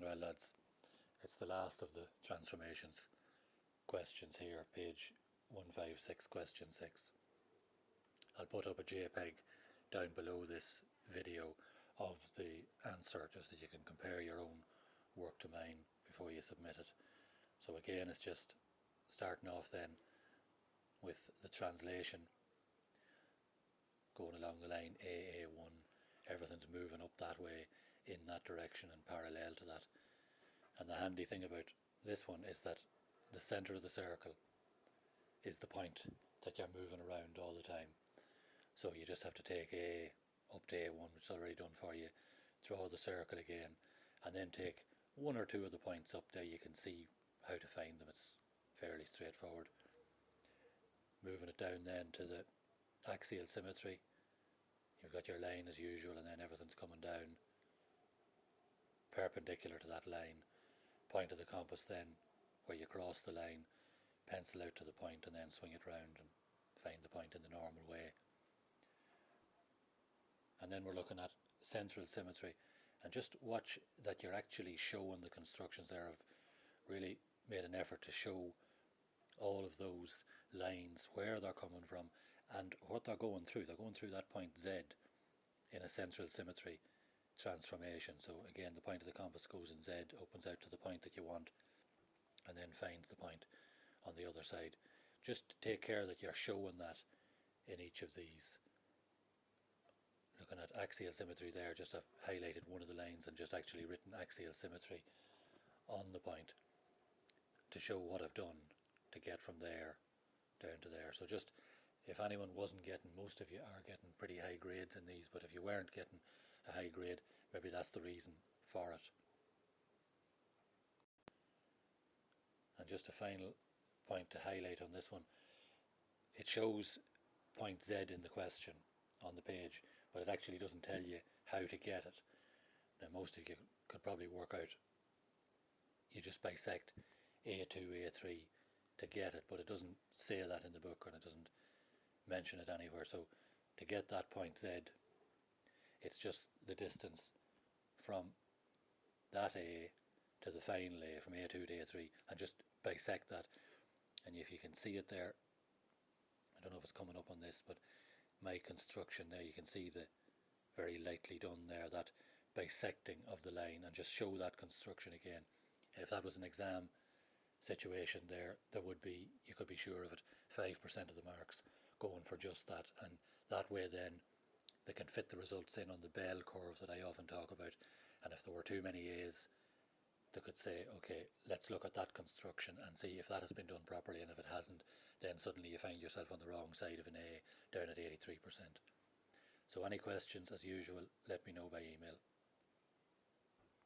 Well, lads, it's the last of the transformations questions here, page 156, question 6. I'll put up a JPEG down below this video of the answer, just that you can compare your own work to mine before you submit it. So again, it's just starting off then with the translation, going along the line AA1, everything's moving up that way in that direction and parallel to that. And the handy thing about this one is that the centre of the circle is the point that you're moving around all the time. So you just have to take A up to A1, which is already done for you, draw the circle again, and then take one or two of the points up there. You can see how to find them, it's fairly straightforward. Moving it down then to the axial symmetry, you've got your line as usual, and then everything's coming down perpendicular to that line. Point of the compass then, where you cross the line, pencil out to the point and then swing it round and find the point in the normal way. And then we're looking at central symmetry, and just watch that you're actually showing the constructions there. I've really made an effort to show all of those lines, where they're coming from and what they're going through. They're going through that point Z in a central symmetry transformation. So again, the point of the compass goes in Z, opens out to the point that you want, and then finds the point on the other side. Just take care that you're showing that in each of these. Looking at axial symmetry there, just I've highlighted one of the lines and just actually written axial symmetry on the point to show what I've done to get from there down to there. So just, if anyone wasn't getting, most of you are getting pretty high grades in these, but if you weren't getting a high grade, maybe that's the reason for it. And just a final point to highlight on this one, it shows point Z in the question on the page, but it actually doesn't tell you how to get it. Now most of you could probably work out, you just bisect A2, A3 to get it, but it doesn't say that in the book, and it doesn't mention it anywhere. So to get that point Z, it's just the distance from that A to the final A, from A2 to A3, and just bisect that. And if you can see it there, I don't know if it's coming up on this, but my construction there, you can see the very lightly done there, that bisecting of the line, and just show that construction again. If that was an exam situation there would be, you could be sure of it, 5% of the marks going for just that, and that way then they can fit the results in on the bell curve that I often talk about. And if there were too many A's, they could say, okay, let's look at that construction and see if that has been done properly, and if it hasn't, then suddenly you find yourself on the wrong side of an A, down at 83%. So any questions, as usual, let me know by email.